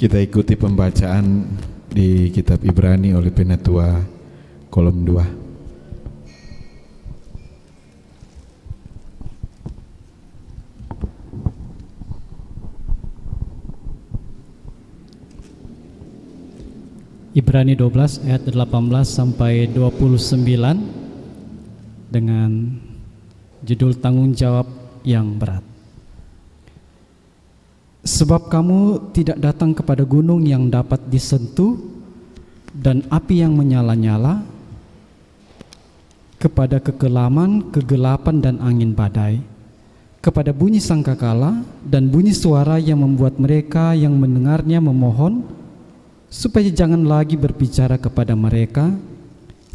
Kita ikuti pembacaan di kitab Ibrani oleh Penatua kolom 2. Ibrani 12 ayat 18 sampai 29 dengan judul tanggung jawab yang berat. Sebab kamu tidak datang kepada gunung yang dapat disentuh dan api yang menyala-nyala, kepada kekelaman, kegelapan dan angin badai, kepada bunyi sangkakala dan bunyi suara yang membuat mereka yang mendengarnya memohon supaya jangan lagi berbicara kepada mereka,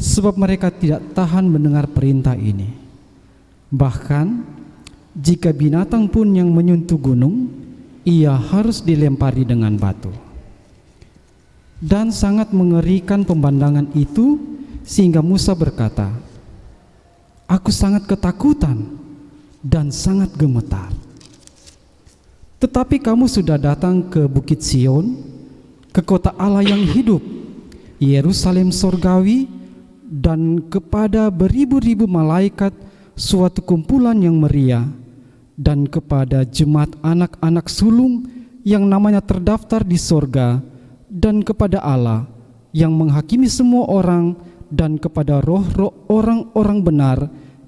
sebab mereka tidak tahan mendengar perintah ini. Bahkan jika binatang pun yang menyentuh gunung, ia harus dilempari dengan batu. Dan sangat mengerikan pemandangan itu, sehingga Musa berkata, "Aku sangat ketakutan dan sangat gemetar." Tetapi kamu sudah datang ke Bukit Sion, ke kota Allah yang hidup, Yerusalem sorgawi, dan kepada beribu-ribu malaikat suatu kumpulan yang meriah, dan kepada jemaat anak-anak sulung yang namanya terdaftar di sorga, dan kepada Allah yang menghakimi semua orang, dan kepada roh-roh orang-orang benar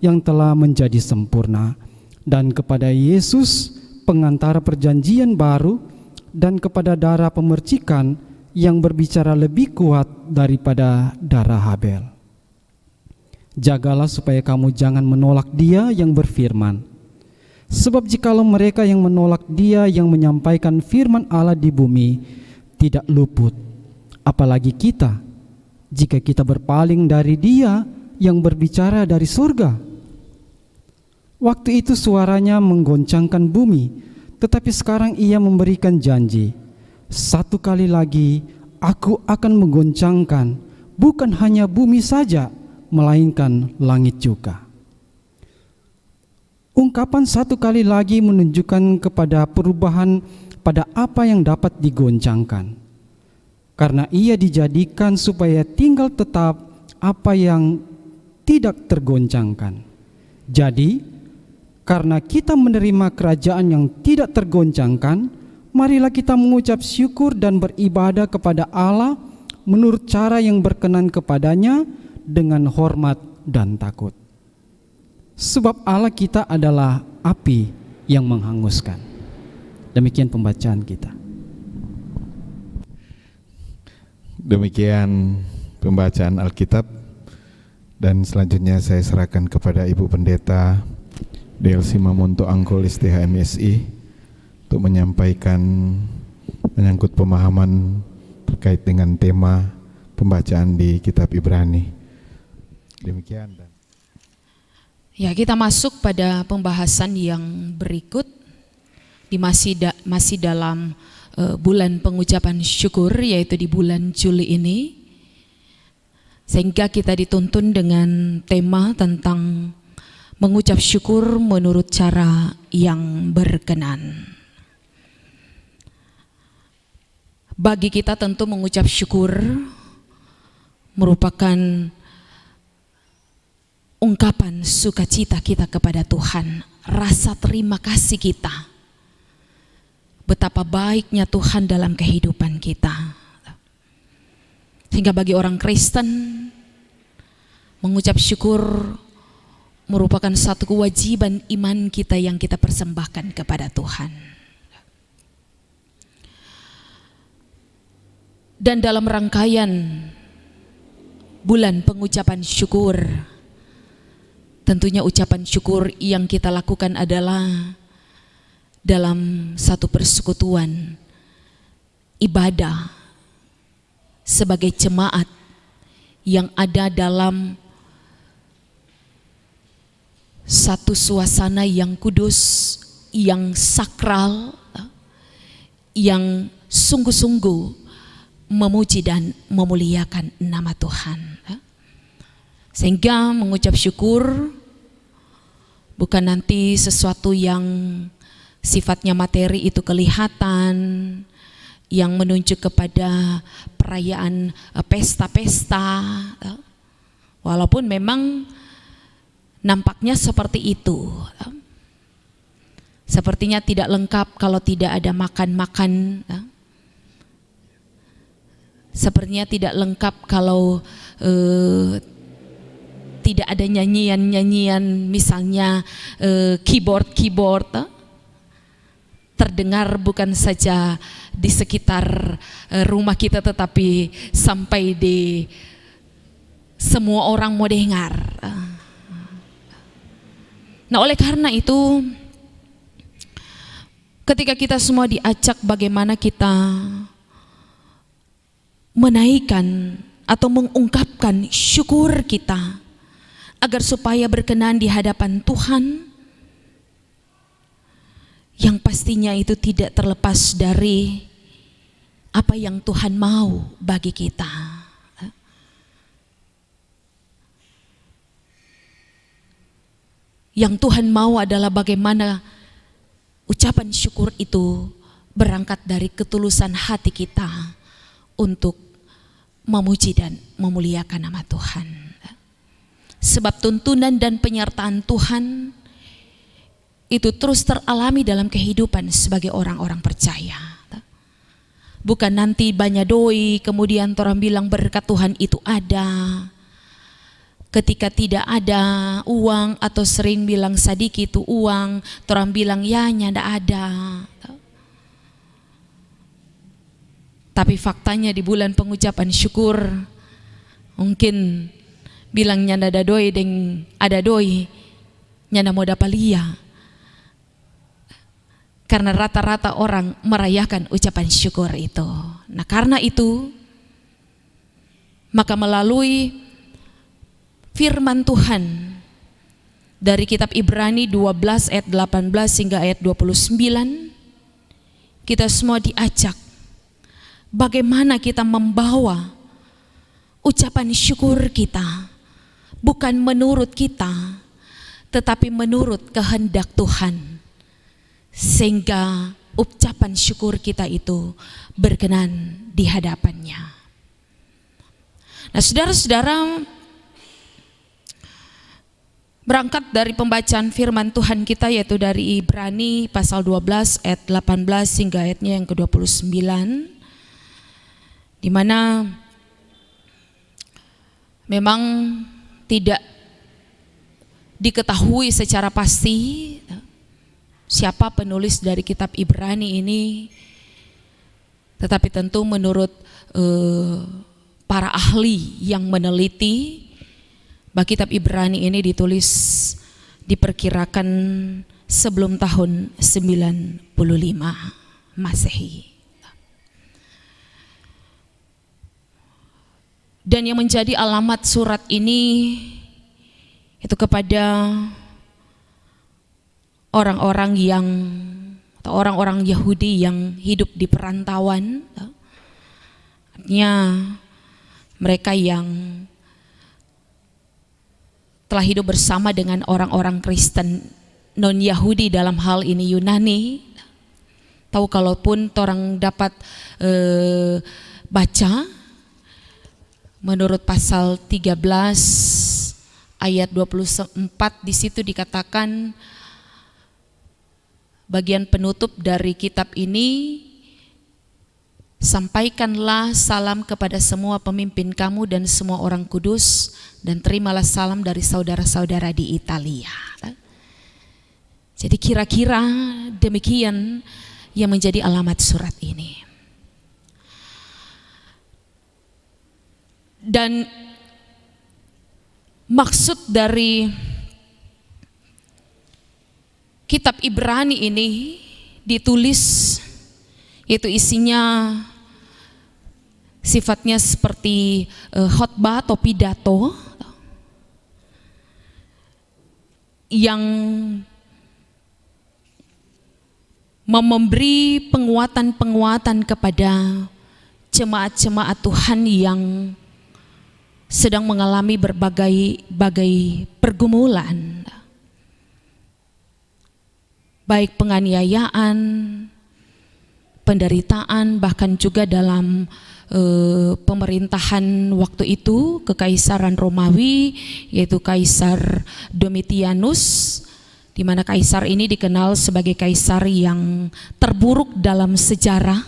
yang telah menjadi sempurna, dan kepada Yesus pengantara perjanjian baru, dan kepada darah pemercikan yang berbicara lebih kuat daripada darah Habel. Jagalah supaya kamu jangan menolak Dia yang berfirman. Sebab jikalau mereka yang menolak Dia yang menyampaikan firman Allah di bumi tidak luput, apalagi kita, jika kita berpaling dari Dia yang berbicara dari surga. Waktu itu suaranya menggoncangkan bumi, tetapi sekarang Ia memberikan janji, "Satu kali lagi Aku akan menggoncangkan bukan hanya bumi saja, melainkan langit juga." Ungkapan "satu kali lagi" menunjukkan kepada perubahan pada apa yang dapat digoncangkan, karena ia dijadikan supaya tinggal tetap apa yang tidak tergoncangkan. Jadi, karena kita menerima kerajaan yang tidak tergoncangkan, marilah kita mengucap syukur dan beribadah kepada Allah menurut cara yang berkenan kepadanya dengan hormat dan takut. Sebab Allah kita adalah api yang menghanguskan. Demikian pembacaan kita. Demikian pembacaan Alkitab, dan selanjutnya saya serahkan kepada Ibu Pendeta Delsi Mamonto Angkol STH MSI untuk menyampaikan menyangkut pemahaman terkait dengan tema pembacaan di kitab Ibrani. Demikian. Ya, kita masuk pada pembahasan yang berikut di masih dalam bulan pengucapan syukur, yaitu di bulan Juli ini, sehingga kita dituntun dengan tema tentang mengucap syukur menurut cara yang berkenan. Bagi kita tentu mengucap syukur merupakan ungkapan sukacita kita kepada Tuhan, rasa terima kasih kita, betapa baiknya Tuhan dalam kehidupan kita. Sehingga bagi orang Kristen, mengucap syukur merupakan satu kewajiban iman kita yang kita persembahkan kepada Tuhan. Dan dalam rangkaian bulan pengucapan syukur, tentunya ucapan syukur yang kita lakukan adalah dalam satu persekutuan ibadah sebagai jemaat yang ada dalam satu suasana yang kudus, yang sakral, yang sungguh-sungguh memuji dan memuliakan nama Tuhan. Sehingga mengucap syukur bukan nanti sesuatu yang sifatnya materi itu kelihatan, yang menunjuk kepada perayaan pesta-pesta, walaupun memang nampaknya seperti itu. Sepertinya tidak lengkap kalau tidak ada makan-makan. Sepertinya tidak lengkap kalau tidak ada nyanyian-nyanyian, misalnya keyboard terdengar bukan saja di sekitar rumah kita, tetapi sampai di semua orang mau dengar. Nah, oleh karena itu, ketika kita semua diajak bagaimana kita menaikkan atau mengungkapkan syukur kita agar supaya berkenan di hadapan Tuhan, yang pastinya itu tidak terlepas dari apa yang Tuhan mau bagi kita. Yang Tuhan mau adalah bagaimana ucapan syukur itu berangkat dari ketulusan hati kita untuk memuji dan memuliakan nama Tuhan. Sebab tuntunan dan penyertaan Tuhan itu terus teralami dalam kehidupan sebagai orang-orang percaya. Bukan nanti banyak doi kemudian orang bilang berkat Tuhan itu ada. Ketika tidak ada uang atau sering bilang sadiki itu uang, orang bilang ya nyanda ada. Tapi faktanya di bulan pengucapan syukur, mungkin bilang nyanda ada doi deng ada doi, nyanda mau dapat lia. Karena rata-rata orang merayakan ucapan syukur itu. Nah, karena itu, maka melalui firman Tuhan dari kitab Ibrani 12 ayat 18 hingga ayat 29, kita semua diajak bagaimana kita membawa ucapan syukur kita bukan menurut kita, tetapi menurut kehendak Tuhan, sehingga ucapan syukur kita itu berkenan di hadapannya. Nah, saudara-saudara, berangkat dari pembacaan firman Tuhan kita, yaitu dari Ibrani pasal 12 ayat 18 hingga ayatnya yang ke-29, di mana memang tidak diketahui secara pasti siapa penulis dari kitab Ibrani ini, tetapi tentu menurut para ahli yang meneliti, bahwa kitab Ibrani ini ditulis diperkirakan sebelum tahun 95 Masehi. Dan yang menjadi alamat surat ini itu kepada orang-orang atau orang-orang Yahudi yang hidup di perantauan, artinya mereka yang telah hidup bersama dengan orang-orang Kristen non-Yahudi, dalam hal ini Yunani. Tahu kalaupun orang dapat baca menurut pasal 13 ayat 24, di situ dikatakan bagian penutup dari kitab ini, sampaikanlah salam kepada semua pemimpin kamu dan semua orang kudus, dan terimalah salam dari saudara-saudara di Italia. Jadi kira-kira demikian yang menjadi alamat surat ini. Dan maksud dari kitab Ibrani ini ditulis, yaitu isinya sifatnya seperti khotbah atau pidato yang memberi penguatan-penguatan kepada jemaat-jemaat Tuhan yang sedang mengalami berbagai pergumulan, baik penganiayaan, penderitaan, bahkan juga dalam pemerintahan waktu itu Kekaisaran Romawi, yaitu Kaisar Domitianus, di mana kaisar ini dikenal sebagai kaisar yang terburuk dalam sejarah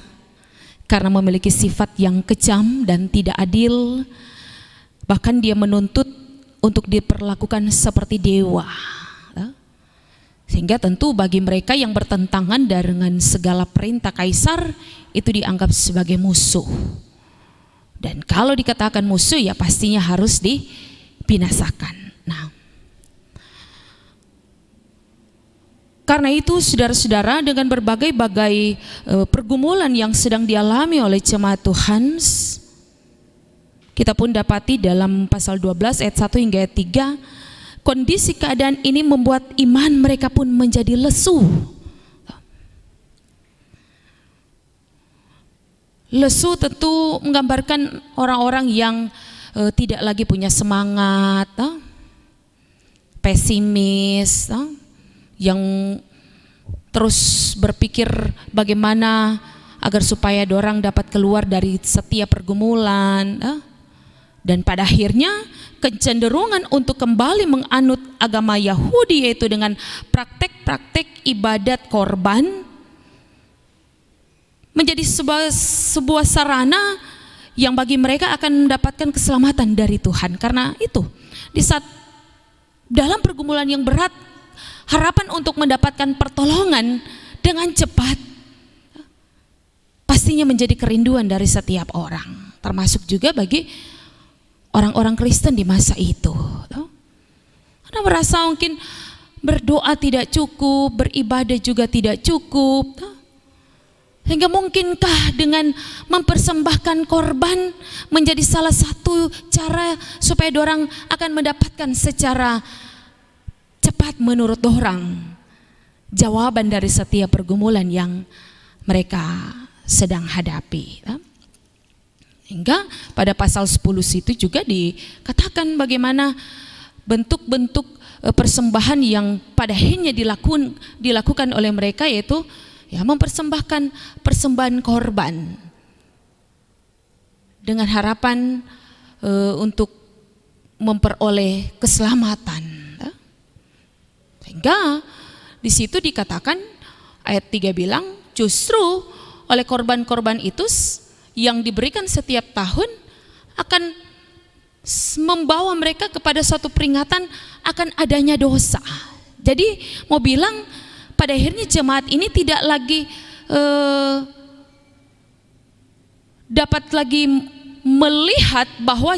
karena memiliki sifat yang kejam dan tidak adil. Bahkan dia menuntut untuk diperlakukan seperti dewa. Sehingga tentu bagi mereka yang bertentangan dengan segala perintah kaisar itu dianggap sebagai musuh. Dan kalau dikatakan musuh ya pastinya harus dibinasakan. Nah, karena itu saudara-saudara, dengan berbagai-bagai pergumulan yang sedang dialami oleh jemaat Tuhan, kita pun dapati dalam pasal 12 ayat 1 hingga ayat 3, kondisi keadaan ini membuat iman mereka pun menjadi lesu. Lesu tentu menggambarkan orang-orang yang tidak lagi punya semangat, pesimis, yang terus berpikir bagaimana agar supaya dorang dapat keluar dari setiap pergumulan, dan pada akhirnya kecenderungan untuk kembali menganut agama Yahudi, yaitu dengan praktek-praktek ibadat korban, menjadi sebuah sarana yang bagi mereka akan mendapatkan keselamatan dari Tuhan. Karena itu, di saat dalam pergumulan yang berat, harapan untuk mendapatkan pertolongan dengan cepat pastinya menjadi kerinduan dari setiap orang, termasuk juga bagi orang-orang Kristen di masa itu. Anda merasa mungkin berdoa tidak cukup, beribadah juga tidak cukup, sehingga mungkinkah dengan mempersembahkan korban menjadi salah satu cara supaya dorang akan mendapatkan secara cepat menurut dorang jawaban dari setiap pergumulan yang mereka sedang hadapi. Hingga pada pasal 10 situ juga dikatakan bagaimana bentuk-bentuk persembahan yang pada akhirnya dilakukan oleh mereka, yaitu ya mempersembahkan persembahan korban dengan harapan untuk memperoleh keselamatan. Sehingga di situ dikatakan ayat 3 bilang justru oleh korban-korban itu yang diberikan setiap tahun akan membawa mereka kepada suatu peringatan akan adanya dosa. Jadi mau bilang pada akhirnya jemaat ini tidak lagi dapat lagi melihat bahwa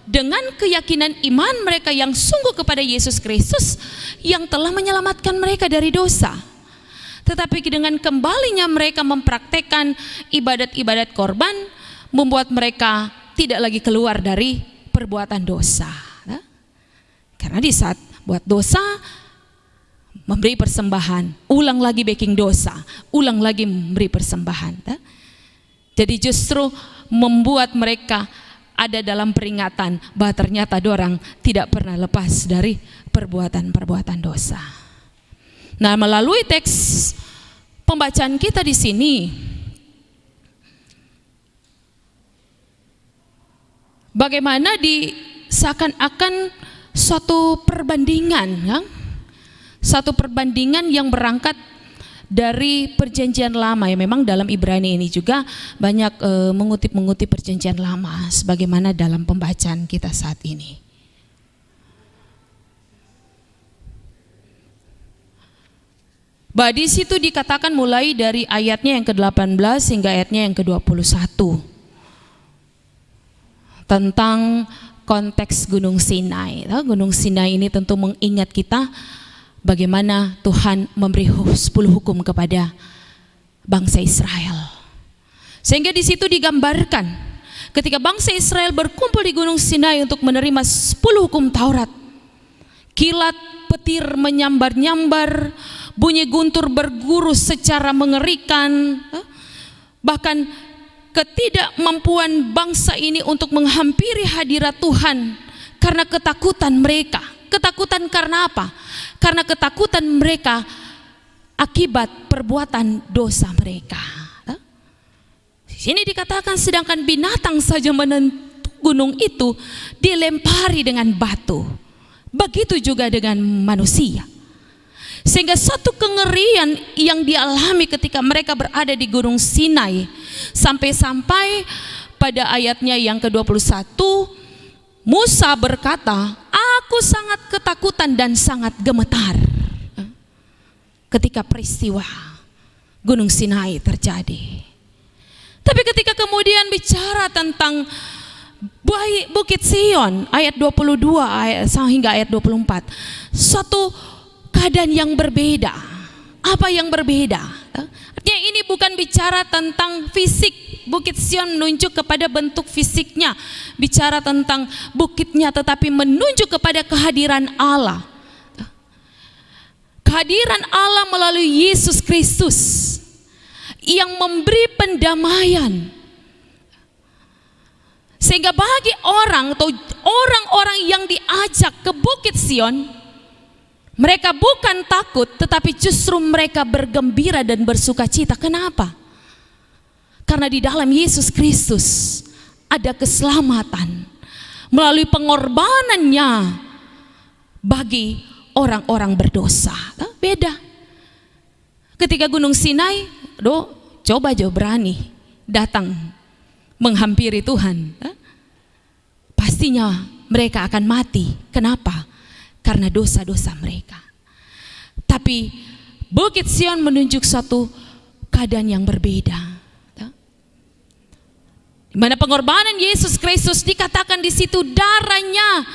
dengan keyakinan iman mereka yang sungguh kepada Yesus Kristus yang telah menyelamatkan mereka dari dosa, tetapi dengan kembalinya mereka mempraktekkan ibadat-ibadat korban membuat mereka tidak lagi keluar dari perbuatan dosa. Karena di saat buat dosa memberi persembahan, ulang lagi baking dosa, ulang lagi memberi persembahan. Jadi justru membuat mereka ada dalam peringatan bahwa ternyata dorang tidak pernah lepas dari perbuatan-perbuatan dosa. Nah, melalui teks pembacaan kita di sini, bagaimana seakan-akan suatu perbandingan, ya? Satu perbandingan yang berangkat dari perjanjian lama, ya memang dalam Ibrani ini juga banyak mengutip perjanjian lama sebagaimana dalam pembacaan kita saat ini. Bahwa di situ dikatakan mulai dari ayatnya yang ke-18 hingga ayatnya yang ke-21 tentang konteks Gunung Sinai. Gunung Sinai ini tentu mengingat kita bagaimana Tuhan memberi 10 hukum kepada bangsa Israel. Sehingga di situ digambarkan ketika bangsa Israel berkumpul di Gunung Sinai untuk menerima 10 hukum Taurat, kilat petir menyambar-nyambar, bunyi guntur berguru secara mengerikan, bahkan ketidakmampuan bangsa ini untuk menghampiri hadirat Tuhan karena ketakutan mereka. Ketakutan karena apa? Karena ketakutan mereka akibat perbuatan dosa mereka. Sini dikatakan sedangkan binatang saja menentu gunung itu dilempari dengan batu. Begitu juga dengan manusia. Sehingga satu kengerian yang dialami ketika mereka berada di Gunung Sinai, sampai-sampai pada ayatnya yang ke-21 Musa berkata, aku sangat ketakutan dan sangat gemetar ketika peristiwa Gunung Sinai terjadi. Tapi ketika kemudian bicara tentang Bukit Sion ayat 22 hingga ayat 24, suatu keadaan yang berbeda. Apa yang berbeda? Artinya ini bukan bicara tentang fisik. Bukit Sion menunjuk kepada bentuk fisiknya, bicara tentang bukitnya, tetapi menunjuk kepada kehadiran Allah. Kehadiran Allah melalui Yesus Kristus yang memberi pendamaian. Sehingga bagi orang atau orang-orang yang diajak ke Bukit Sion, mereka bukan takut, tetapi justru mereka bergembira dan bersuka cita. Kenapa? Karena di dalam Yesus Kristus ada keselamatan melalui pengorbanannya bagi orang-orang berdosa. Beda. Ketika Gunung Sinai, coba berani datang menghampiri Tuhan. Pastinya mereka akan mati. Kenapa? Karena dosa-dosa mereka. Tapi Bukit Sion menunjuk satu keadaan yang berbeda, di mana pengorbanan Yesus Kristus dikatakan di situ darahnya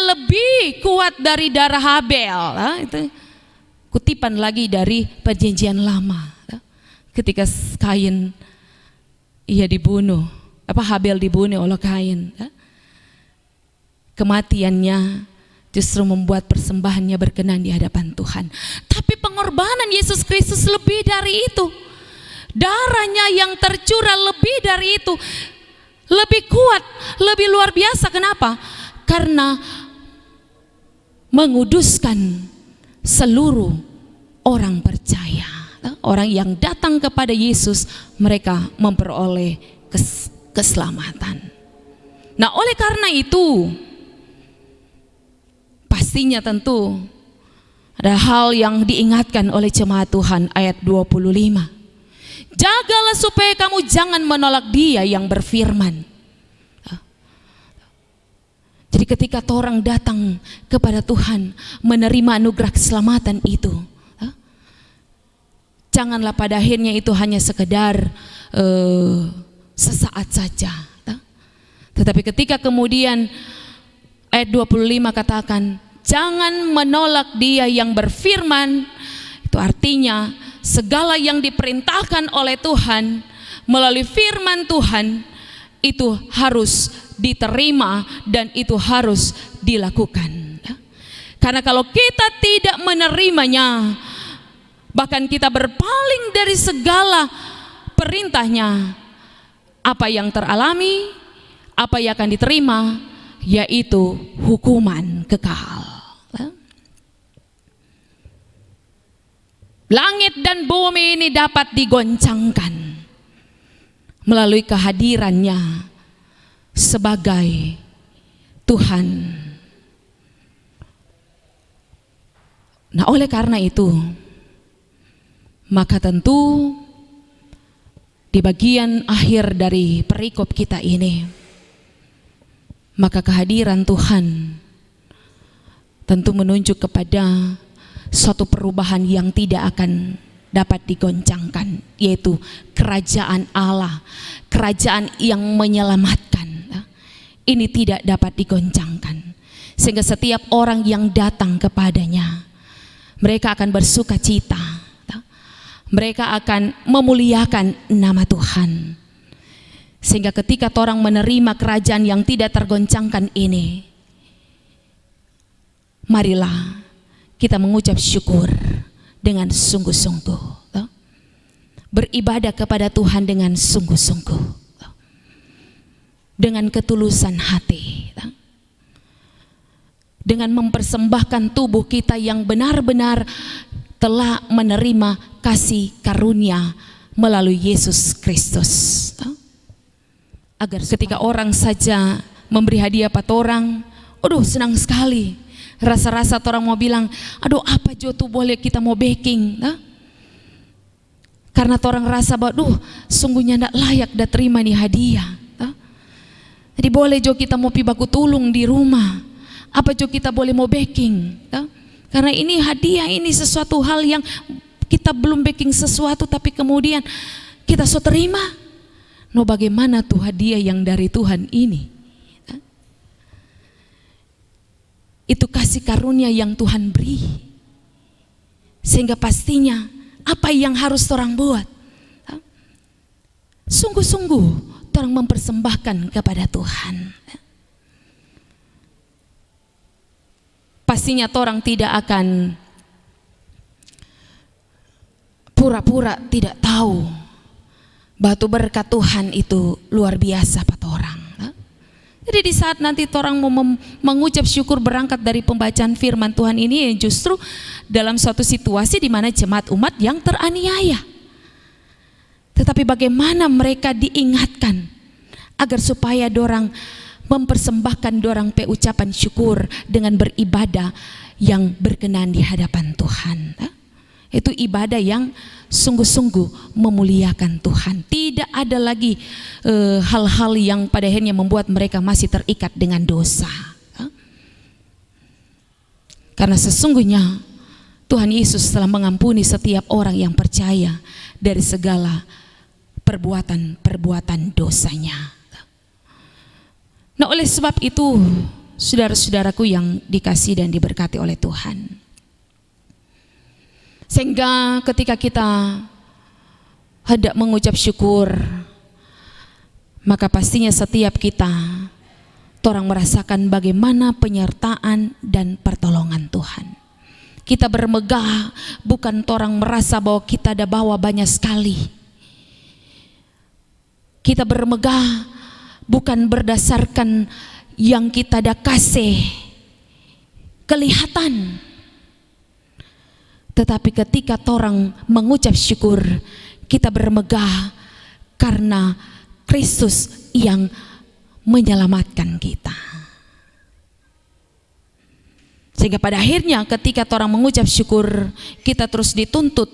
lebih kuat dari darah Habel. Itu kutipan lagi dari Perjanjian Lama. Ketika Kain dibunuh, Habel dibunuh oleh Kain, kematiannya justru membuat persembahannya berkenan di hadapan Tuhan. Tapi pengorbanan Yesus Kristus lebih dari itu. Darahnya yang tercurah lebih dari itu. Lebih kuat, lebih luar biasa. Kenapa? Karena menguduskan seluruh orang percaya. Orang yang datang kepada Yesus, mereka memperoleh keselamatan. Nah, oleh karena itu, pastinya tentu ada hal yang diingatkan oleh jemaat Tuhan ayat 25. Jagalah supaya kamu jangan menolak Dia yang berfirman. Jadi ketika orang datang kepada Tuhan menerima anugerah keselamatan itu, janganlah pada akhirnya itu hanya sekedar sesaat saja. Tetapi ketika kemudian ayat 25 katakan, jangan menolak Dia yang berfirman, itu artinya segala yang diperintahkan oleh Tuhan melalui firman Tuhan itu harus diterima dan itu harus dilakukan. Karena kalau kita tidak menerimanya, bahkan kita berpaling dari segala perintahnya, apa yang teralami, apa yang akan diterima, yaitu hukuman kekal. Langit dan bumi ini dapat digoncangkan melalui kehadirannya sebagai Tuhan. Nah, oleh karena itu, maka tentu di bagian akhir dari perikop kita ini, maka kehadiran Tuhan tentu menunjuk kepada suatu perubahan yang tidak akan dapat digoncangkan, yaitu kerajaan Allah, kerajaan yang menyelamatkan. Ini tidak dapat digoncangkan, sehingga setiap orang yang datang kepadanya, mereka akan bersuka cita, mereka akan memuliakan nama Tuhan. Sehingga ketika orang menerima kerajaan yang tidak tergoncangkan ini, marilah kita mengucap syukur dengan sungguh-sungguh, beribadah kepada Tuhan dengan sungguh-sungguh, dengan ketulusan hati, dengan mempersembahkan tubuh kita yang benar-benar telah menerima kasih karunia melalui Yesus Kristus. Agar ketika orang saja memberi hadiah pada orang, aduh senang sekali. Rasa-rasa orang mau bilang, aduh apa jo tuh boleh kita mau baking. Karena orang rasa bahwa, duh sungguhnya tidak layak dah terima nih hadiah. Jadi boleh jo kita mau pi baku tulung di rumah. Apa jo kita boleh mau baking. Karena ini hadiah, ini sesuatu hal yang kita belum baking sesuatu tapi kemudian kita so terima. No bagaimana tuh hadiah yang dari Tuhan ini? Itu kasih karunia yang Tuhan beri. Sehingga pastinya apa yang harus orang buat? Sungguh-sungguh orang mempersembahkan kepada Tuhan. Pastinya orang tidak akan pura-pura tidak tahu batu berkat Tuhan itu luar biasa pada orang. Jadi di saat nanti orang mau mengucap syukur berangkat dari pembacaan firman Tuhan ini, justru dalam suatu situasi di mana jemaat umat yang teraniaya. Tetapi bagaimana mereka diingatkan agar supaya dorang mempersembahkan dorang ucapan syukur dengan beribadah yang berkenan di hadapan Tuhan. Itu ibadah yang sungguh-sungguh memuliakan Tuhan. Tidak ada lagi hal-hal yang pada akhirnya membuat mereka masih terikat dengan dosa. Karena sesungguhnya Tuhan Yesus telah mengampuni setiap orang yang percaya dari segala perbuatan-perbuatan dosanya. Nah, oleh sebab itu, saudara-saudaraku yang dikasihi dan diberkati oleh Tuhan, sehingga ketika kita hendak mengucap syukur, maka pastinya setiap kita orang merasakan bagaimana penyertaan dan pertolongan Tuhan. Kita bermegah bukan orang merasa bahwa kita ada bawa banyak sekali. Kita bermegah bukan berdasarkan yang kita ada kasih kelihatan. Tetapi ketika orang mengucap syukur, kita bermegah karena Kristus yang menyelamatkan kita. Sehingga pada akhirnya ketika orang mengucap syukur, kita terus dituntut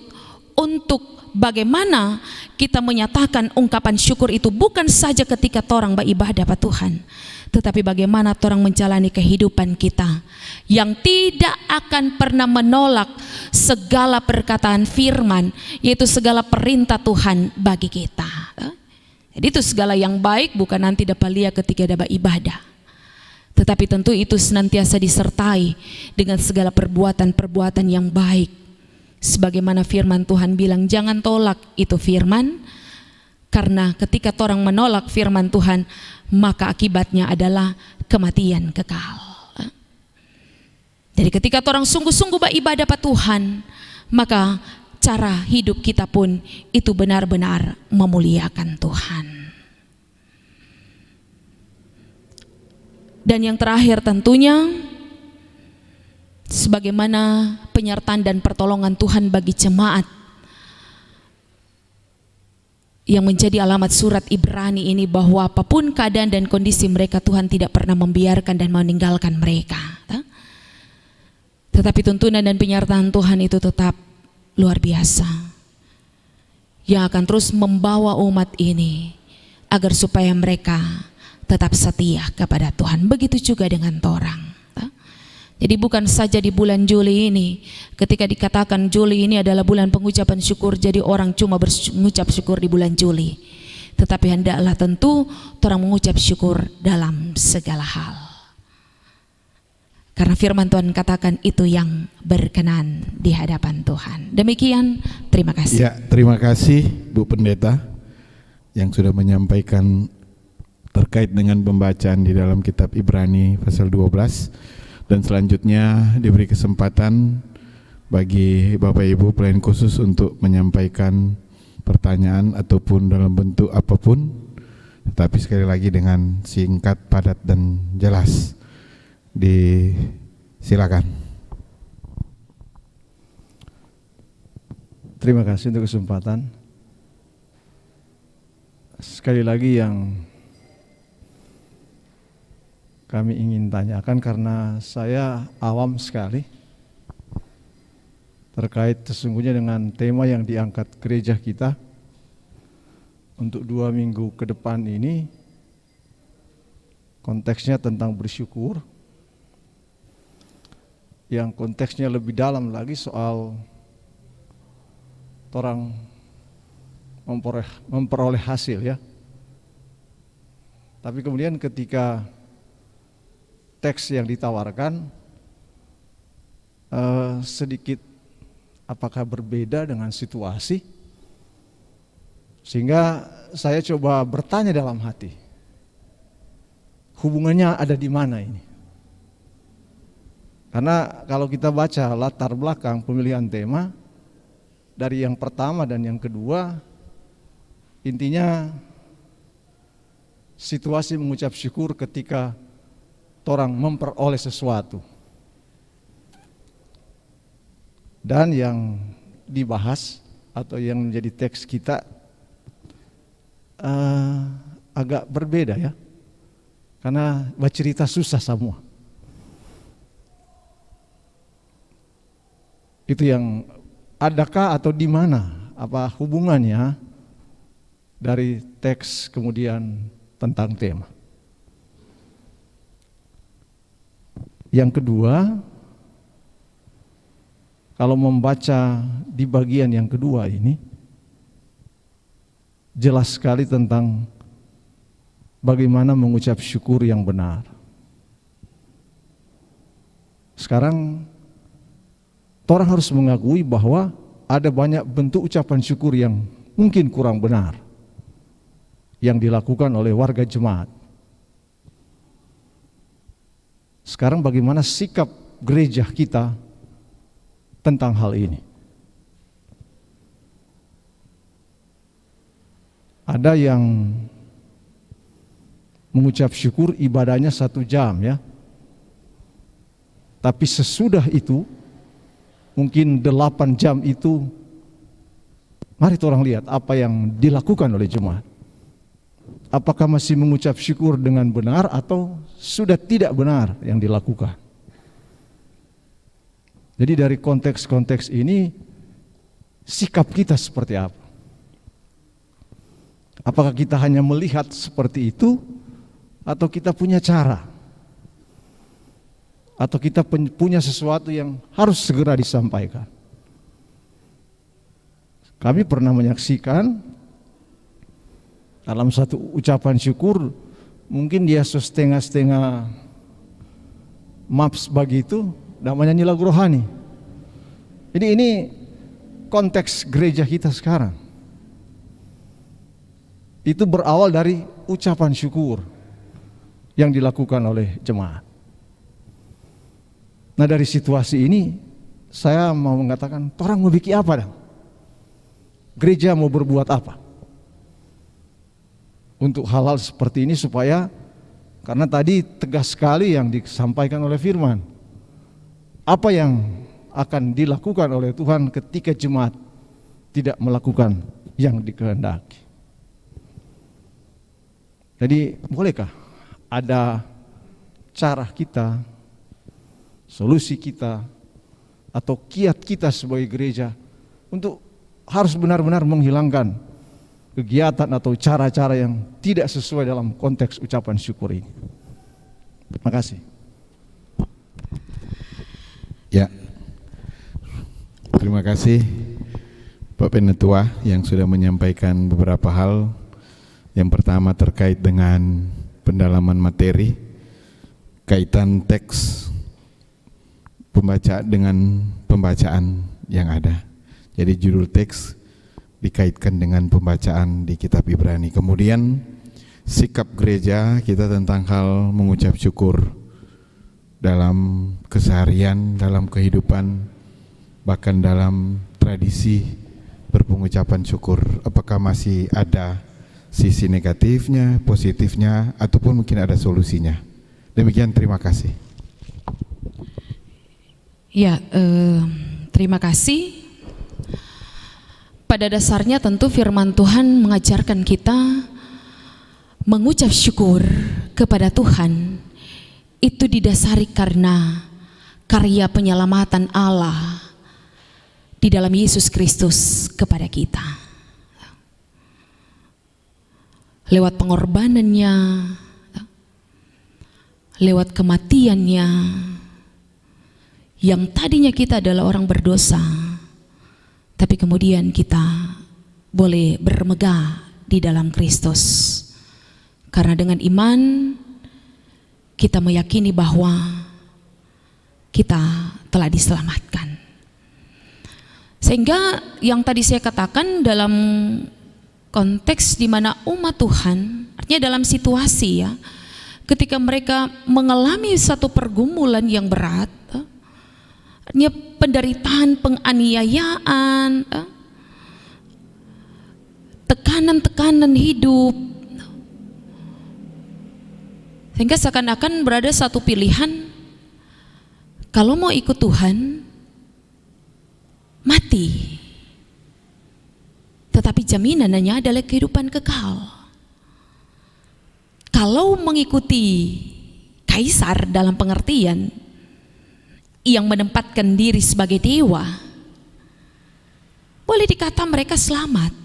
untuk bagaimana kita menyatakan ungkapan syukur itu bukan saja ketika orang beribadah pada Tuhan, tetapi bagaimana orang menjalani kehidupan kita yang tidak akan pernah menolak segala perkataan firman, yaitu segala perintah Tuhan bagi kita. Jadi itu segala yang baik bukan nanti dapat lihat ketika ada ibadah, tetapi tentu itu senantiasa disertai dengan segala perbuatan-perbuatan yang baik. Sebagaimana firman Tuhan bilang, jangan tolak itu firman, karena ketika orang menolak firman Tuhan, maka akibatnya adalah kematian kekal. Jadi ketika orang sungguh-sungguh beribadah pada Tuhan, maka cara hidup kita pun itu benar-benar memuliakan Tuhan. Dan yang terakhir tentunya, sebagaimana penyertaan dan pertolongan Tuhan bagi jemaat yang menjadi alamat surat Ibrani ini, bahwa apapun keadaan dan kondisi mereka, Tuhan tidak pernah membiarkan dan meninggalkan mereka. Tetapi tuntunan dan penyertaan Tuhan itu tetap luar biasa, yang akan terus membawa umat ini agar supaya mereka tetap setia kepada Tuhan. Begitu juga dengan orang. Jadi bukan saja di bulan Juli ini, ketika dikatakan Juli ini adalah bulan pengucapan syukur, jadi orang cuma mengucap syukur di bulan Juli. Tetapi hendaklah tentu orang mengucap syukur dalam segala hal. Karena firman Tuhan katakan itu yang berkenan di hadapan Tuhan. Demikian, terima kasih. Ya, terima kasih Bu Pendeta yang sudah menyampaikan terkait dengan pembacaan di dalam kitab Ibrani pasal 12. Dan selanjutnya diberi kesempatan bagi Bapak Ibu pelayan khusus untuk menyampaikan pertanyaan ataupun dalam bentuk apapun, tetapi sekali lagi dengan singkat, padat dan jelas. Silakan. Terima kasih untuk kesempatan. sekali lagi yang kami ingin tanyakan, karena saya awam sekali terkait sesungguhnya dengan tema yang diangkat gereja kita untuk 2 minggu ke depan ini. Konteksnya tentang bersyukur, yang konteksnya lebih dalam lagi soal orang memperoleh hasil ya. Tapi kemudian ketika teks yang ditawarkan sedikit apakah berbeda dengan situasi, sehingga saya coba bertanya dalam hati, hubungannya ada di mana ini? Karena kalau kita baca latar belakang pemilihan tema dari yang pertama dan yang kedua, intinya situasi mengucap syukur ketika orang memperoleh sesuatu. Dan yang dibahas atau yang menjadi teks kita agak berbeda ya, karena bercerita susah semua. Itu yang adakah atau di mana, apa hubungannya dari teks kemudian tentang tema. Yang kedua, kalau membaca di bagian yang kedua ini, jelas sekali tentang bagaimana mengucap syukur yang benar. Sekarang orang harus mengakui bahwa ada banyak bentuk ucapan syukur yang mungkin kurang benar yang dilakukan oleh warga jemaat. Sekarang bagaimana sikap gereja kita tentang hal ini? Ada yang mengucap syukur ibadahnya 1 jam ya, tapi sesudah itu mungkin 8 jam itu, mari orang lihat apa yang dilakukan oleh jemaat. Apakah masih mengucap syukur dengan benar atau sudah tidak benar yang dilakukan. Jadi dari konteks-konteks ini, sikap kita seperti apa? Apakah kita hanya melihat seperti itu atau kita punya cara? Atau kita punya sesuatu yang harus segera disampaikan. Kami pernah menyaksikan dalam satu ucapan syukur, mungkin dia setengah-setengah maps begitu, namanya nyanyi lagu rohani. Jadi ini konteks gereja kita sekarang. Itu berawal dari ucapan syukur yang dilakukan oleh jemaat. Nah dari situasi ini saya mau mengatakan, orang mau bikin apa dong? Gereja mau berbuat apa? Untuk hal-hal seperti ini supaya, karena tadi tegas sekali yang disampaikan oleh firman. Apa yang akan dilakukan oleh Tuhan ketika jemaat tidak melakukan yang dikehendaki? Jadi bolehkah ada cara kita, solusi kita, atau kiat kita sebagai gereja untuk harus benar-benar menghilangkan kegiatan atau cara-cara yang tidak sesuai dalam konteks ucapan syukur ini? Terima kasih. Ya, terima kasih Pak Penetua yang sudah menyampaikan beberapa hal. Yang pertama terkait dengan pendalaman materi, kaitan teks pembacaan dengan pembacaan yang ada. Jadi judul teks dikaitkan dengan pembacaan di kitab Ibrani. Kemudian sikap gereja kita tentang hal mengucap syukur dalam keseharian, dalam kehidupan, bahkan dalam tradisi berpengucapan syukur. Apakah masih ada sisi negatifnya, positifnya, ataupun mungkin ada solusinya? Demikian, terima kasih. Ya, terima kasih. Pada dasarnya tentu firman Tuhan mengajarkan kita mengucap syukur kepada Tuhan itu didasari karena karya penyelamatan Allah di dalam Yesus Kristus kepada kita. Lewat pengorbanannya, lewat kematiannya, yang tadinya kita adalah orang berdosa, tapi kemudian kita boleh bermegah di dalam Kristus. Karena dengan iman kita meyakini bahwa kita telah diselamatkan. Sehingga yang tadi saya katakan dalam konteks di mana umat Tuhan, artinya dalam situasi ya, ketika mereka mengalami satu pergumulan yang berat, artinya penderitaan, penganiayaan, tekanan-tekanan hidup, sehingga seakan-akan berada satu pilihan, kalau mau ikut Tuhan, mati. Tetapi jaminannya adalah kehidupan kekal. Kalau mengikuti kaisar dalam pengertian yang menempatkan diri sebagai dewa, boleh dikata mereka selamat.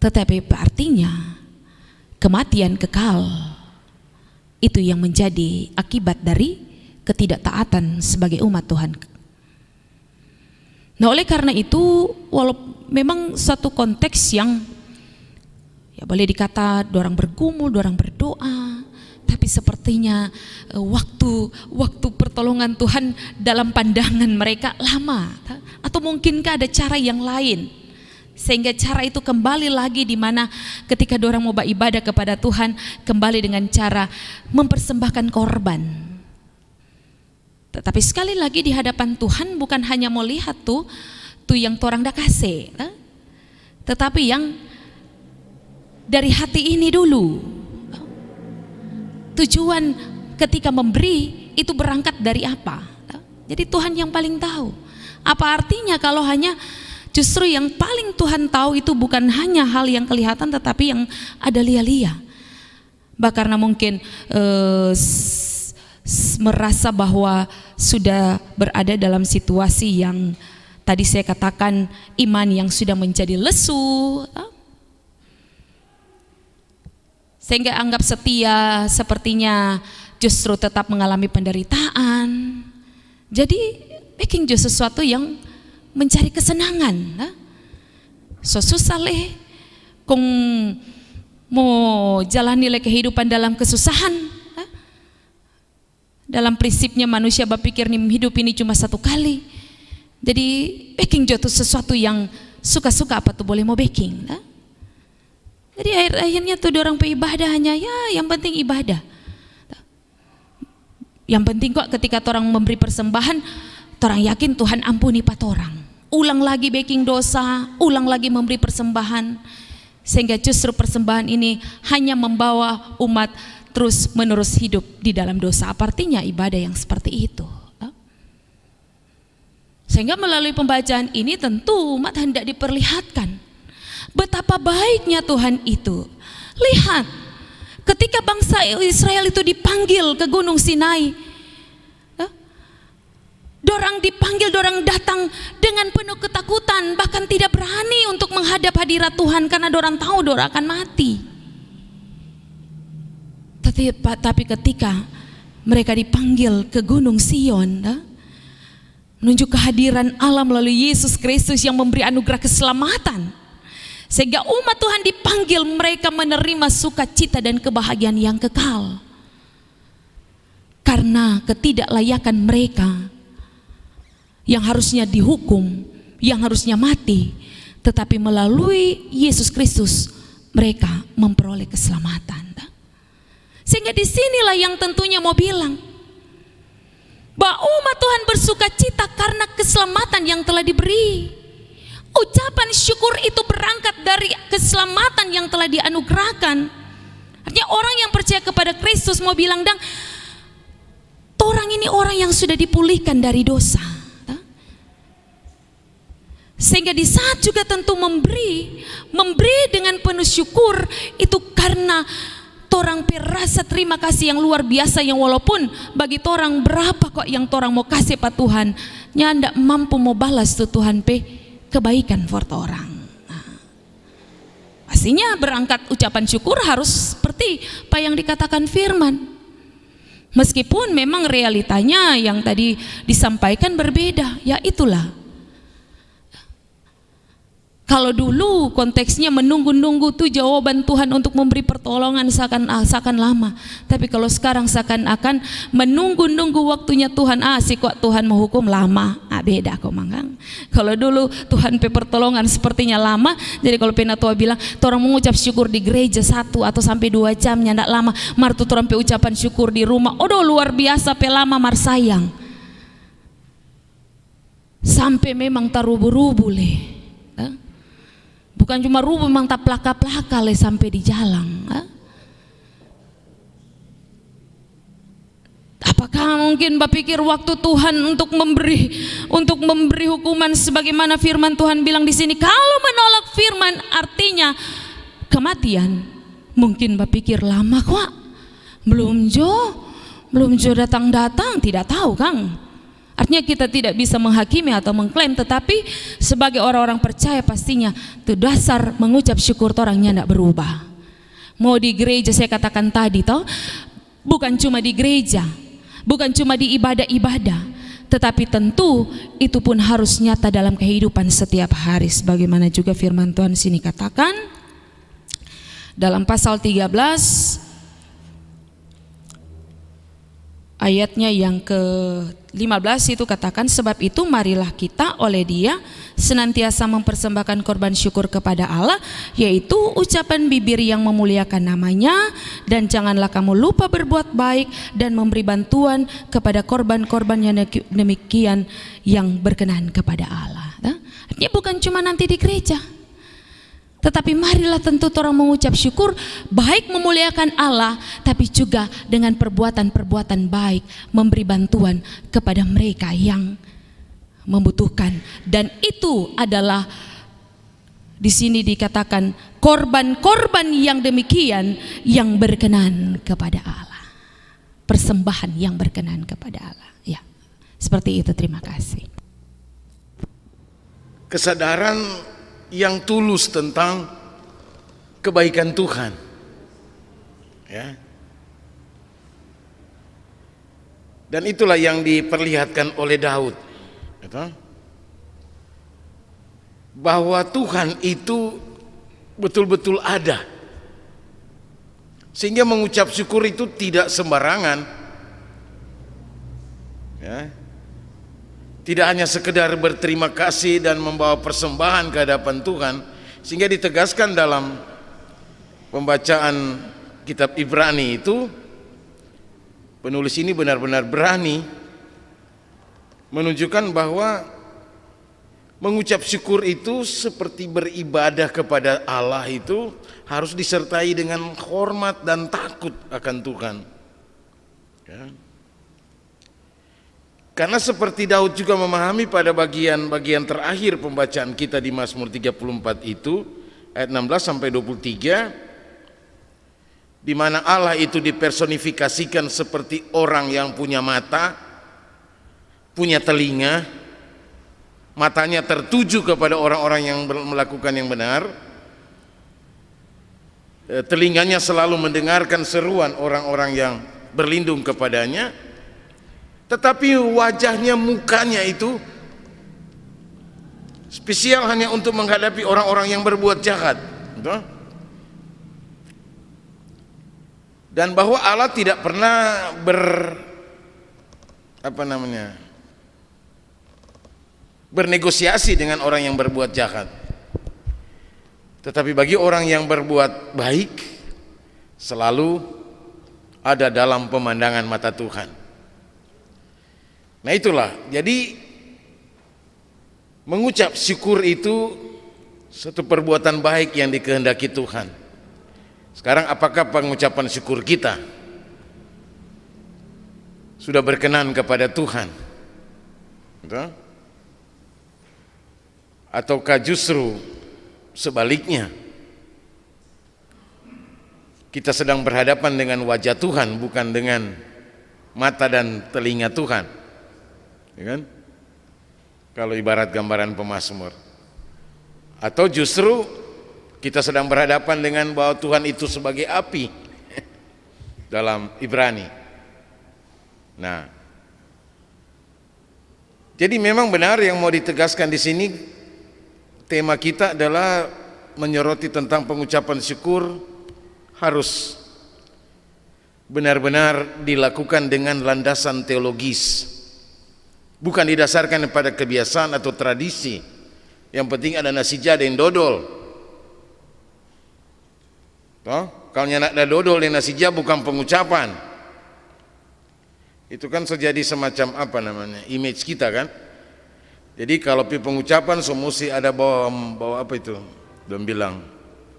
Tetapi artinya kematian kekal itu yang menjadi akibat dari ketidaktaatan sebagai umat Tuhan. Nah, oleh karena itu, walaupun memang satu konteks yang ya boleh dikata dorang bergumul, dorang berdoa, tapi sepertinya waktu pertolongan Tuhan dalam pandangan mereka lama, atau mungkinkah ada cara yang lain sehingga cara itu kembali lagi di mana ketika dorang mau beribadah kepada Tuhan kembali dengan cara mempersembahkan korban. Tetapi sekali lagi di hadapan Tuhan bukan hanya mau lihat tuh yang torang dah kasih, tetapi yang dari hati ini dulu. Tujuan ketika memberi itu berangkat dari apa? Jadi Tuhan yang paling tahu. Apa artinya kalau hanya justru yang paling Tuhan tahu itu bukan hanya hal yang kelihatan tetapi yang ada lia-lia. Karena mungkin merasa bahwa sudah berada dalam situasi yang tadi saya katakan iman yang sudah menjadi lesu, sehingga anggap setia sepertinya justru tetap mengalami penderitaan. Jadi bikin justru sesuatu yang mencari kesenangan. Susah leh kung mau jalani kehidupan dalam kesusahan. Dalam prinsipnya manusia berpikir nih hidup ini cuma satu kali. Jadi baking jatuh sesuatu yang suka-suka apa tuh boleh mau baking. Jadi akhirnya tuh orang beribadah hanya ya yang penting ibadah. Yang penting kok ketika orang memberi persembahan, orang yakin Tuhan ampuni pat orang. Ulang lagi baking dosa, ulang lagi memberi persembahan. Sehingga justru persembahan ini hanya membawa umat terus menerus hidup di dalam dosa. Apa artinya ibadah yang seperti itu? Sehingga melalui pembacaan ini tentu umat hendak diperlihatkan betapa baiknya Tuhan itu. Lihat, ketika bangsa Israel itu dipanggil ke Gunung Sinai, dorang dipanggil, dorang datang dengan penuh ketakutan, bahkan tidak berani untuk menghadap hadirat Tuhan karena dorang tahu dorang akan mati. Tapi ketika mereka dipanggil ke Gunung Sion, menunjuk kehadiran Allah melalui Yesus Kristus yang memberi anugerah keselamatan, sehingga umat Tuhan dipanggil mereka menerima sukacita dan kebahagiaan yang kekal. Karena ketidaklayakan mereka yang harusnya dihukum, yang harusnya mati, tetapi melalui Yesus Kristus mereka memperoleh keselamatan. Sehingga disinilah yang tentunya mau bilang bahwa umat Tuhan bersuka cita karena keselamatan yang telah diberi. Ucapan syukur itu berangkat dari keselamatan yang telah dianugerahkan. Artinya orang yang percaya kepada Kristus mau bilang, orang ini orang yang sudah dipulihkan dari dosa. Sehingga di saat juga tentu memberi dengan penuh syukur itu karena torang perasa terima kasih yang luar biasa, yang walaupun bagi torang berapa kok yang torang mau kasih pak Tuhan, nya ndak mampu mau balas tuh Tuhan pe kebaikan for torang. Pastinya berangkat ucapan syukur harus seperti apa yang dikatakan firman. Meskipun memang realitanya yang tadi disampaikan berbeda, ya itulah. Kalau dulu konteksnya menunggu-nunggu tuh jawaban Tuhan untuk memberi pertolongan seakan lama. Tapi kalau sekarang seakan-akan menunggu-nunggu waktunya Tuhan, sih kok Tuhan menghukum lama. Beda kok manggang. Kalau dulu Tuhan pertolongan sepertinya lama. Jadi kalau penatua bilang, orang mengucap syukur di gereja 1 atau sampai 2 jamnya ndak lama. Martu orang ucapan syukur di rumah. Odo luar biasa lama mar sayang. Sampai memang tarubu-rubu le. Bukan cuma rubuh, memang tak plaka-plaka le sampai di jalan. Apakah mungkin berpikir waktu Tuhan untuk memberi hukuman sebagaimana firman Tuhan bilang di sini, kalau menolak firman artinya kematian. Mungkin berpikir lama kok. Belum jo datang-datang, tidak tahu Kang. Artinya kita tidak bisa menghakimi atau mengklaim, tetapi sebagai orang-orang percaya pastinya itu dasar mengucap syukur orangnya tidak berubah. Mau di gereja saya katakan tadi toh, bukan cuma di gereja, bukan cuma di ibadah-ibadah, tetapi tentu itu pun harus nyata dalam kehidupan setiap hari. Sebagaimana juga firman Tuhan sini katakan dalam pasal 13 ayatnya yang ke-15 itu katakan, sebab itu marilah kita oleh Dia senantiasa mempersembahkan korban syukur kepada Allah, yaitu ucapan bibir yang memuliakan namanya, dan janganlah kamu lupa berbuat baik dan memberi bantuan kepada korban-korban yang demikian yang berkenan kepada Allah. Artinya bukan cuma nanti di gereja, tetapi marilah tentu orang mengucap syukur, baik memuliakan Allah, tapi juga dengan perbuatan-perbuatan baik, memberi bantuan kepada mereka yang membutuhkan. Dan itu adalah di sini dikatakan korban-korban yang demikian yang berkenan kepada Allah. Persembahan yang berkenan kepada Allah. Ya, seperti itu, terima kasih. Kesadaran yang tulus tentang kebaikan Tuhan, ya. Dan itulah yang diperlihatkan oleh Daud, gitu. Bahwa Tuhan itu betul-betul ada, sehingga mengucap syukur itu tidak sembarangan, ya. Tidak hanya sekedar berterima kasih dan membawa persembahan ke hadapan Tuhan, sehingga ditegaskan dalam pembacaan kitab Ibrani itu, penulis ini benar-benar berani menunjukkan bahwa mengucap syukur itu seperti beribadah kepada Allah itu harus disertai dengan hormat dan takut akan Tuhan, ya. Karena seperti Daud juga memahami pada bagian terakhir pembacaan kita di Mazmur 34 itu, ayat 16 sampai 23, di mana Allah itu dipersonifikasikan seperti orang yang punya mata, punya telinga, matanya tertuju kepada orang-orang yang melakukan yang benar, telinganya selalu mendengarkan seruan orang-orang yang berlindung kepadanya. Tetapi wajahnya, mukanya itu spesial hanya untuk menghadapi orang-orang yang berbuat jahat, betul? Dan bahwa Allah tidak pernah bernegosiasi dengan orang yang berbuat jahat. Tetapi bagi orang yang berbuat baik selalu ada dalam pemandangan mata Tuhan. Nah itulah, jadi mengucap syukur itu satu perbuatan baik yang dikehendaki Tuhan. Sekarang apakah pengucapan syukur kita sudah berkenan kepada Tuhan? Betul? Ataukah justru sebaliknya, kita sedang berhadapan dengan wajah Tuhan, bukan dengan mata dan telinga Tuhan, ya kan? Kalau ibarat gambaran pemazmur. Atau justru kita sedang berhadapan dengan bahwa Tuhan itu sebagai api dalam Ibrani. Nah, jadi memang benar yang mau ditegaskan di sini, tema kita adalah menyoroti tentang pengucapan syukur harus benar-benar dilakukan dengan landasan teologis, bukan didasarkan pada kebiasaan atau tradisi. Yang penting ada nasi jadeng dodol. Toh, kalau nak ada dodol dan nasi jah bukan pengucapan. Itu kan terjadi semacam apa namanya, image kita kan. Jadi kalau pengucapan so mesti ada bawa apa itu, don bilang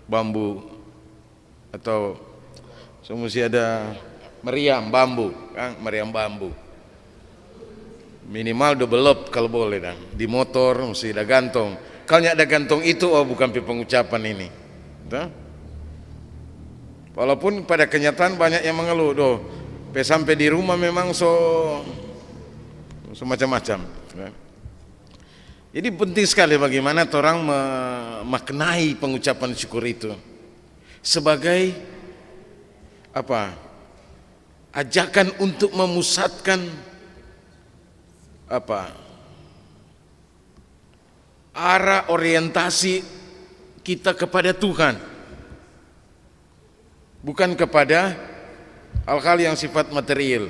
bambu, atau so mesti ada meriam bambu kan, meriam bambu. Minimal double up kalau boleh, dan di motor mesti ada gantong. Kalau ada gantong itu, oh bukan pengucapan ini. Tuh. Walaupun pada kenyataan banyak yang mengeluh, doh, sampai di rumah memang so macam-macam. Jadi penting sekali bagaimana orang memaknai pengucapan syukur itu sebagai apa? Ajakan untuk memusatkan apa? Arah orientasi kita kepada Tuhan, bukan kepada hal-hal yang sifat material.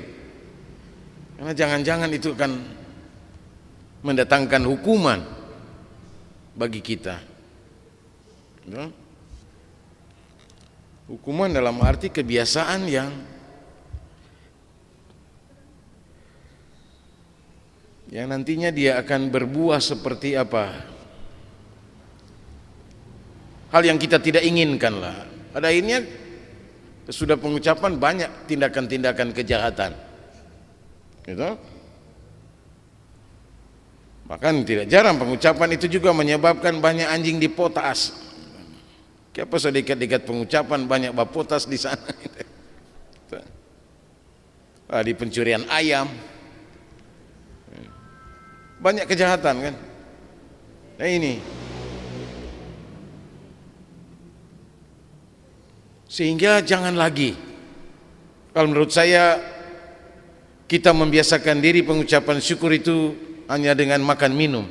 Karena jangan-jangan itu akan mendatangkan hukuman bagi kita. Hukuman dalam arti kebiasaan yang nantinya dia akan berbuah seperti apa? Hal yang kita tidak inginkan lah. Pada akhirnya sudah pengucapan banyak tindakan-tindakan kejahatan, gitu. Bahkan tidak jarang pengucapan itu juga menyebabkan banyak anjing dipotas. Kenapa sedikit-sedikit pengucapan banyak bapotas di sana? Di pencurian ayam, banyak kejahatan kan. Nah ini, sehingga jangan lagi, kalau menurut saya, kita membiasakan diri pengucapan syukur itu hanya dengan makan minum.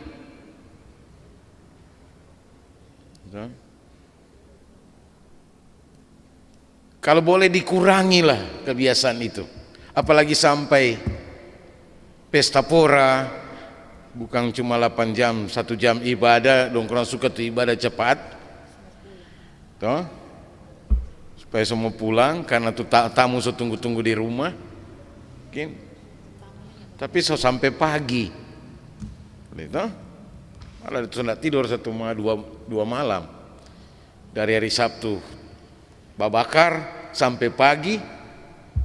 Kalau boleh dikurangilah kebiasaan itu. Apalagi sampai pesta pora, bukan cuma 8 jam, 1 jam ibadah, dong kurang suka tuh ibadah cepat. Toh? Supaya semua pulang, karena tuh tamu so tunggu-tunggu di rumah. Mungkin. Tapi so sampai pagi. Gitu. Malah sudah tidur 2 malam dari hari Sabtu babakar sampai pagi,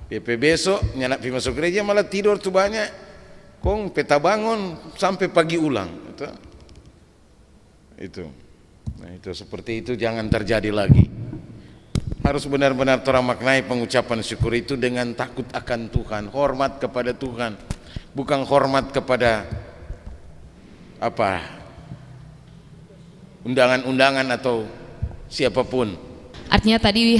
PP besok nyanak pi masuk gereja malah tidur tuh banyak, kong peta bangun sampai pagi ulang. Itu. Nah itu seperti itu jangan terjadi lagi. Harus benar-benar orang maknai pengucapan syukur itu dengan takut akan Tuhan, hormat kepada Tuhan, bukan hormat kepada apa undangan-undangan atau siapapun. Artinya tadi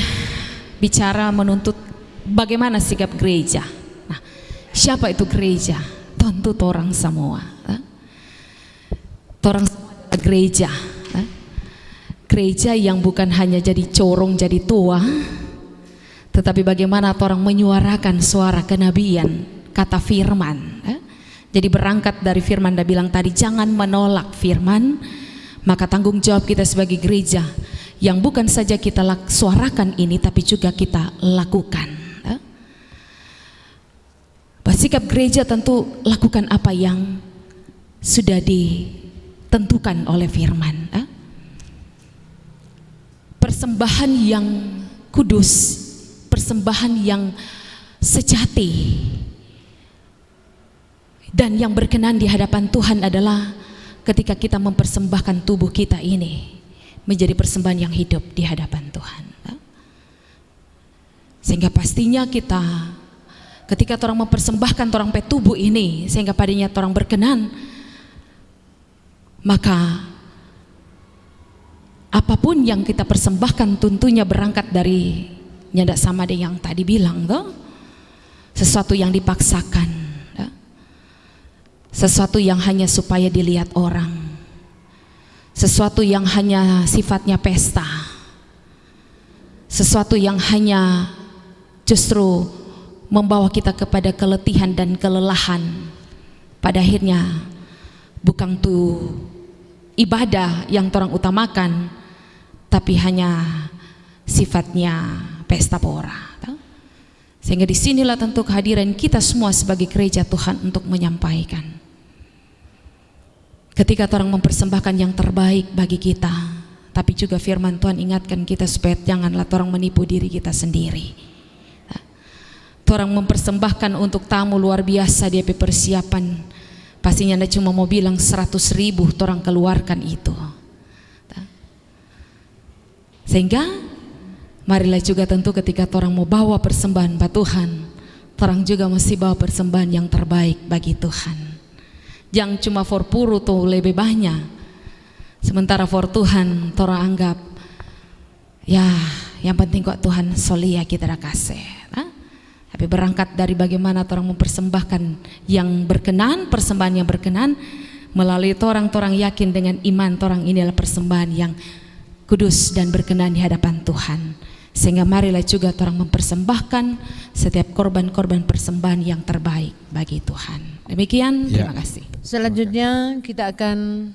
bicara menuntut bagaimana sikap gereja. Nah, siapa itu gereja? Tentu orang semua. Orang semua adalah gereja. Gereja yang bukan hanya jadi corong, jadi tua, tetapi bagaimana orang menyuarakan suara kenabian, kata firman. Jadi berangkat dari firman, Anda bilang tadi, jangan menolak firman. Maka tanggung jawab kita sebagai gereja yang bukan saja kita suarakan ini, tapi juga kita lakukan. Sikap gereja tentu lakukan apa yang sudah ditentukan oleh firman. Persembahan yang kudus, persembahan yang sejati, dan yang berkenan di hadapan Tuhan adalah ketika kita mempersembahkan tubuh kita ini menjadi persembahan yang hidup di hadapan Tuhan. Sehingga pastinya kita ketika orang mempersembahkan orang pe tubuh ini sehingga padanya orang berkenan, maka apapun yang kita persembahkan tentunya berangkat dari nyandak sama dengan yang tadi bilang toh, sesuatu yang dipaksakan, sesuatu yang hanya supaya dilihat orang, sesuatu yang hanya sifatnya pesta, sesuatu yang hanya justru membawa kita kepada keletihan dan kelelahan. Pada akhirnya bukan tuh ibadah yang orang utamakan, tapi hanya sifatnya pesta pora. Sehingga disinilah tentu kehadiran kita semua sebagai gereja Tuhan untuk menyampaikan. Ketika orang mempersembahkan yang terbaik bagi kita, tapi juga firman Tuhan ingatkan kita supaya janganlah orang menipu diri kita sendiri. Orang mempersembahkan untuk tamu luar biasa dia persiapan, pastinya anda cuma mau bilang 100.000 orang keluarkan itu. Sehingga marilah juga tentu ketika orang mau bawa persembahan buat Tuhan, orang juga mesti bawa persembahan yang terbaik bagi Tuhan. Jangan cuma for puru tuh lebih banyak, sementara for Tuhan orang anggap ya yang penting kok Tuhan solia kita dah kasih. Tapi berangkat dari bagaimana orang mempersembahkan yang berkenan, persembahan yang berkenan, melalui orang yakin dengan iman orang ini adalah persembahan yang kudus dan berkenan di hadapan Tuhan. Sehingga marilah juga orang mempersembahkan setiap korban-korban persembahan yang terbaik bagi Tuhan. Demikian, terima kasih. Selanjutnya kita akan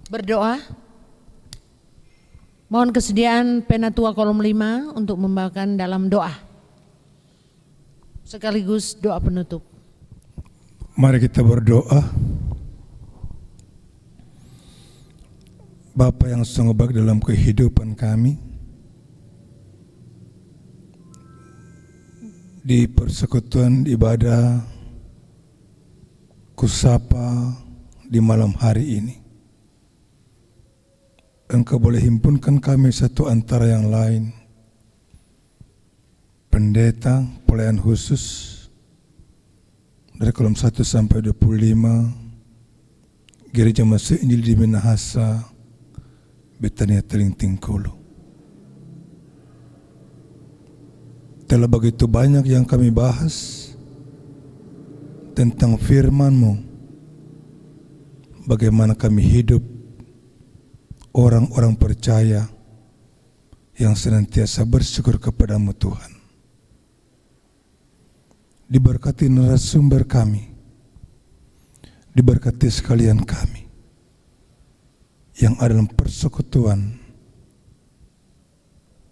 berdoa. Mohon kesediaan Penatua kolom 5 untuk membawakan dalam doa, sekaligus doa penutup. Mari kita berdoa. Bapa yang sungguh baik dalam kehidupan kami, di persekutuan ibadah kusapa di malam hari ini, Engkau boleh himpunkan kami satu antara yang lain, pendeta pelayan khusus dari kolom 1 sampai 25 Gereja Masih Injil di Minahasa Betania Telingtingkolo. Telah begitu banyak yang kami bahas tentang firman-Mu, bagaimana kami hidup orang-orang percaya yang senantiasa bersyukur kepada-Mu Tuhan. Diberkati narasumber kami, diberkati sekalian kami yang ada dalam persekutuan,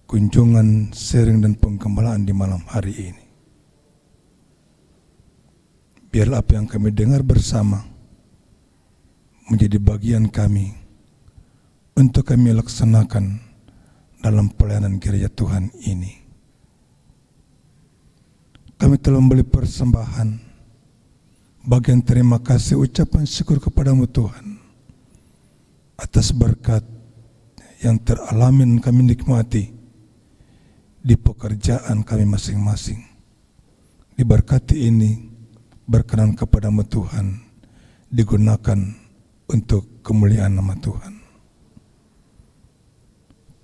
kunjungan, sharing dan penggembalaan di malam hari ini. Biarlah apa yang kami dengar bersama menjadi bagian kami untuk kami laksanakan dalam pelayanan gereja Tuhan ini. Kami telah memberi persembahan, bagian terima kasih ucapan syukur kepada-Mu Tuhan atas berkat yang teralami dan kami nikmati di pekerjaan kami masing-masing. Diberkati ini berkenan kepada-Mu Tuhan, digunakan untuk kemuliaan nama Tuhan.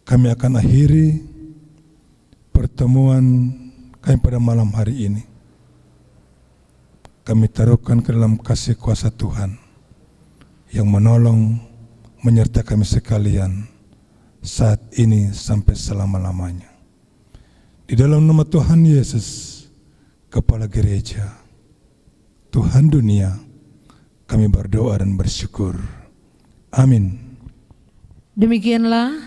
Kami akan akhiri pertemuan kami pada malam hari ini. Kami taruhkan ke dalam kasih kuasa Tuhan yang menolong, menyertai kami sekalian saat ini sampai selama-lamanya. Di dalam nama Tuhan Yesus, Kepala Gereja, Tuhan dunia, kami berdoa dan bersyukur. Amin. Demikianlah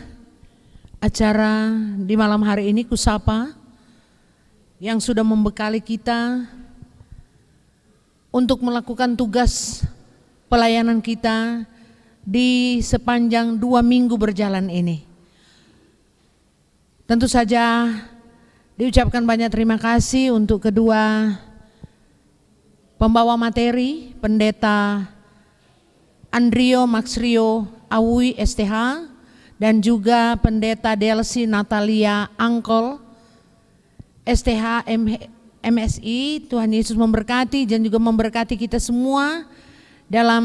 acara di malam hari ini Kusapa yang sudah membekali kita untuk melakukan tugas pelayanan kita di sepanjang 2 minggu berjalan ini. Tentu saja diucapkan banyak terima kasih untuk kedua pembawa materi, Pendeta Andrio Maxrio Awi STH, dan juga Pendeta Delsi Natalia Angkol STH MSI. Tuhan Yesus memberkati dan juga memberkati kita semua dalam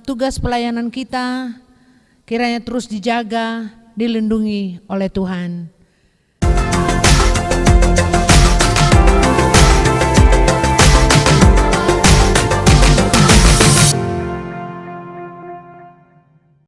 tugas pelayanan kita. Kiranya terus dijaga, dilindungi oleh Tuhan.